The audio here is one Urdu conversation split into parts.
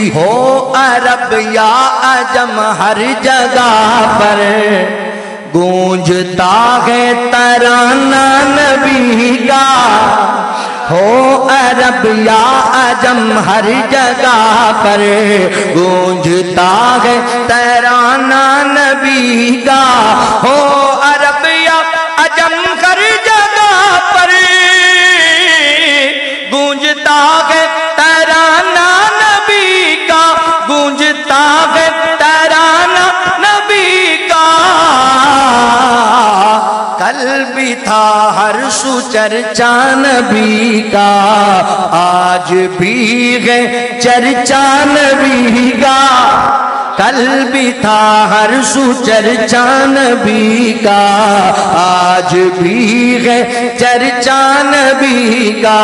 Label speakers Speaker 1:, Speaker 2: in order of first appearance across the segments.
Speaker 1: ہو عرب یا عجم ہر جگہ پر گونجتا ہے ترانہ نبی کا، ہو عرب یا عجم ہر جگہ پر گونجتا ہے ترانہ نبی کا، ہو عرب یا عجم ہر جگہ پر گونجتا ہے ترانہ نبی کا، گونجتا ہے ترانہ نبی کا، کل بھی تھا ہر سو چرچا نبی کا، آج بھی ہے چرچا نبی کا، کل بھی تھا ہر سو چرچا نبی کا، آج بھی ہے چرچا نبی کا۔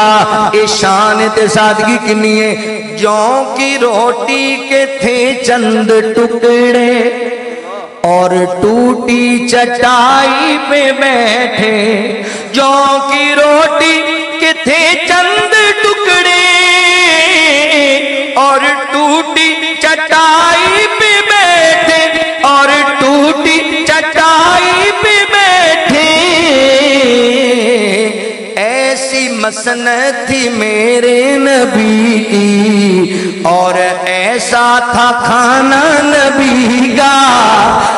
Speaker 1: اے شان تے سادگی کنی ہے، جو کی روٹی کے تھے چند ٹکڑے اور ٹوٹی چٹائی پہ بیٹھے، جو کی روٹی کے تھے چند ٹکڑے اور ٹوٹی چٹائی پہ بیٹھے، اور ٹوٹی چٹائی پہ بیٹھے، ایسی مسنت تھی میرے نبی کی اور ایسا تھا کھانا نبی کا،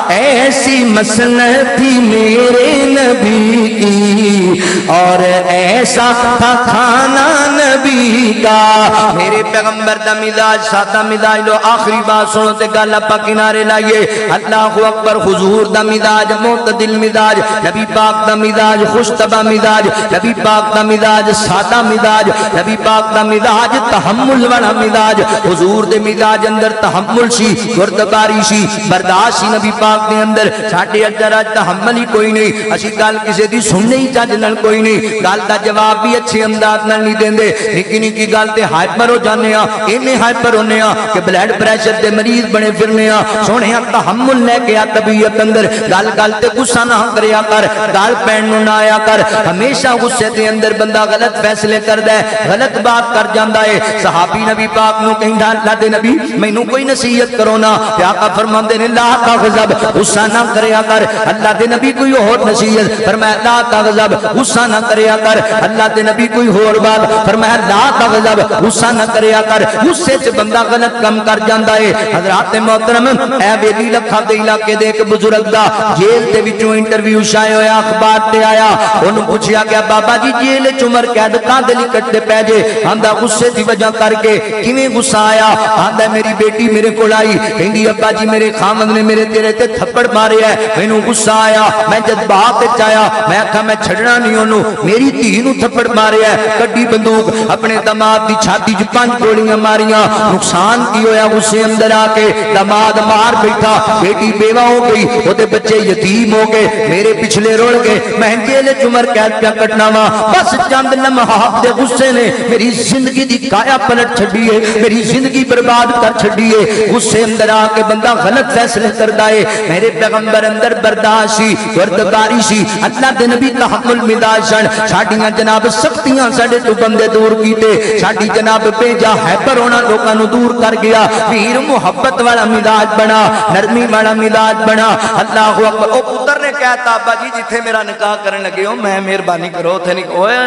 Speaker 1: ایسی مسنت تھی میرے نبی کی اور ایسا تھا کھانا نبی کا۔ میرے پیغمبر دا مزاج سادہ مزاج، لو آخری بات سنو تے گل اپا کنارے لائیے، اللہ اکبر۔ حضور دا مزاج معتدل مزاج، نبی پاک دا مزاج خوش طبع مزاج، نبی پاک دا مزاج سادہ مزاج، نبی پاک دا مزاج تحمل والا مزاج۔ حضور دے مزاج اندر تحمل سی، گردگاری سی، برداشت سی نبی پاک دے اندر۔ ساڈے اندر اج تحمل ہی کوئی نہیں، اسی گل کسے دی سننے ہی چج نال کوئی نہیں، گل دا جواب بھی اچھے انداز نال نہیں دیندے، نکی نکی گل تے ہائپر ہو جانے ہاں، اینے ہائپر ہونے ہاں کہ بلڈ پریشر دے مریض بنے پھرنے ہاں۔ سونے تحمل لے کے آ طبیعت اندر، گل گل تے غصہ نہ کریا کر، گل پین نو نہ آیا کر، ہمیشہ غصے دے اندر بندہ غلط فیصلے کردا ہے، غلط بات کر جاندا ہے۔ صحابی نبی پاک نو کہندا اللہ دے نبی مینوں کوئی نصیحت کرو نا، تے آقا فرماندے نے لا تغضب، غصہ نہ کریا کر۔ اللہ دے نبی کوئی اور نصیحت، فرمایا لا تغضب، غصہ نہ کریا کر۔ اللہ دے نبی کوئی اور بات، فرمایا لا تغضب، غصہ نہ کریا کر۔ غصے چ بندہ غلط کم کر جاندا ہے۔ حضرات محترم، اے بیلی لکھا دے علاقے دے ایک بزرگ دا جیل دے وچوں انٹرویو شائع ہویا، اخبار تے آیا، اونوں پوچھیا گیا بابا جی جیل وچ عمر قید کاندے لئی کٹے پے جے؟ آندا غصے دی وجہ کر کے۔ کیویں غصہ آیا؟ آندا میری بیٹی میرے کول آئی، کہندی ابا جی میرے خامد نے میرے تیرے تے تھپڑ مارے ہے، مینوں غصہ آیا، میں جذبات وچ آیا، میں آکھا میں چھڈنا نہیں اونوں، میری دھی نوں تھپڑ مارے ہے، کڈی بندوق اپنے داماد دی چھاتی وچ 5 گولیاں ماریاں۔ نقصان کی ہویا غصے اندر آ کے؟ داماد مار بیٹھا، بیٹی بیوہ ہو گئی، اودے بچے یتیم ہو گئے، میرے پچھلے رڑ گئے، میں جیل وچ عمر قید پیا کٹنا وا، بس چند لمحات دے غصے نے میری زندگی دی کایا پلٹ چھڈی ہے، میری زندگی برباد کر چھڈی ہے۔ غصے اندر آ کے بندہ غلط فیصلے کردا ہے۔ میرے پیغمبر اندر برداشت سی، گردگاری سی، اللہ دے نبی تحمل مزاج سن۔ ساڈیاں جناب سختیاں ساڈے تو بندے دور کیتے، ساڈی جناب بے جا ہائپر ہونا لوکاں نو دور کر گیا، پیر محبت والا مزاج بنا، نرمی والا مزاج بنا۔ اللہ اکبر۔ او پتر نے کہتا ابا جی جتھے میرا نکاح کرن لگے ہو میں مہربانی کرو اوتھے نہیں، اوئے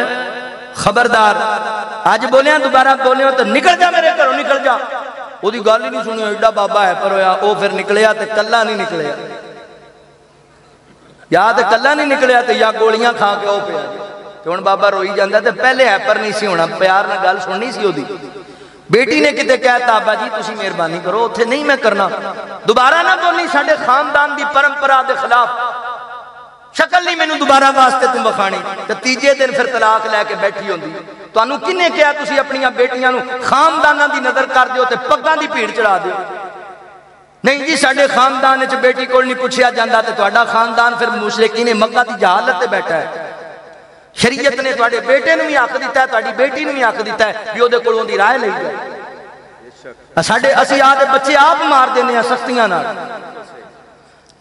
Speaker 1: خبردار اج بولیاں دوبارہ بولے تو نکل جا میرے گھروں، نکل جا۔ او دی گل ہی نہیں سنی، ایڈا بابا ہے پر ہویا، او پھر نکلیا تے کلا نہیں نکلیا، یا تے کلا نہیں نکلیا تے یا گولیاں کھا کے او پیا تے ہن بابا روئی جاندا تے پہلے ہے پر نہیں سی ہونا، پیار نال گل سننی سی اودی۔ بیٹی نے کتے کہتا ابا جی تسی مہربانی کرو اوتھے نہیں میں کرنا، دوبارہ نہ بولنی، ساڈے خاندان دی پرمپرا دے خلاف، شکل نہیں مینوں دوبارہ واسطے تم بخانی۔ تے تیجے دن پھر طلاق لے کے بیٹھی ہوندی۔ تانوں کنے کہیا تسی اپنی بیٹیاں نو خانداناں دی نظر کر دیو تے پگاں دی بھیڑ چڑھا دیو؟ نہیں جی ساڈے خاندان وچ بیٹی کول نہیں پوچھیا جاندا تے تہاڈا خاندان پھر مشرکین مکہ دی جہالت تے بیٹھا ہے۔ شریعت نے تہاڈے بیٹے نوں بھی حق دتا ہے، تہاڈی بیٹی نوں بھی حق دتا ہے بھی اودے کولوں دی رائے لئی جائے۔ ساڈے اسی آدے بچے آپ مار دینے ہیں سختیاں نال۔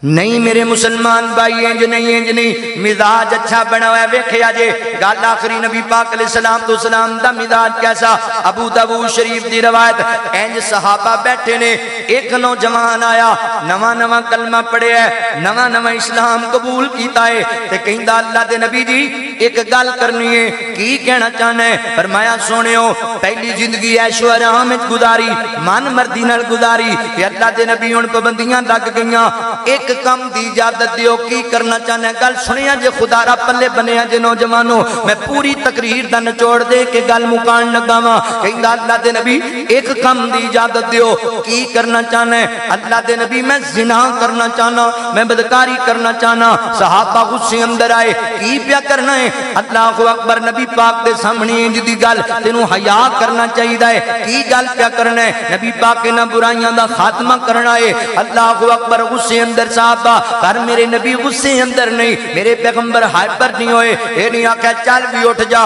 Speaker 1: نہیں میرے مسلمان بھائی انج نہیں مزاج اچھا بنا ہوا ہے ویکھیا جے گل آخری نبی پاک علیہ السلام تو سلام دا مزاج کیسا ابو داؤد شریف دی روایت انج صحابہ بیٹھے نے ایک نوجوان آیا نواں کلمہ پڑھیا ہے نواں اسلام قبول کیتا ہے تے کہندا اللہ دے نبی جی ایک گل کرنی ہے کی کہنا چاہنا ہے فرمایا سونیو پہلی زندگی عیش و آرام وچ گزاری من مرضی نال گزاری تے اللہ دے نبی ہن پابندیاں لگ گئیاں ایک کم دی اجازت دیو کی کرنا چاہنا ہے گل سنیا جے خدا را پلے بنیا جے نوجوانوں میں پوری تقریر دا نچوڑ دے کے گل مکان لگا وا کہندا اللہ دے نبی ایک کم دی اجازت دیو کی کرنا چاہنا ہے اللہ دے نبی میں زنا کرنا چاہنا میں بدکاری کرنا چاہنا صحابہ غصے اندر آئے کی پیا کرنا ہے اللہ اکبر نبی پاک دے سامنے انج دی گل تینوں حیا کرنا چاہیے کی گل پیا کرنا ہے نبی پاک نہ برائیاں دا خاتمہ کرنا ہے اللہ اکبر غصے اندر صحابہ پر میرے نبی غصے اندر نہیں میرے پیغمبر ہائپر نہیں ہوئے اے نہیں آکھیا چل بھی اٹھ جا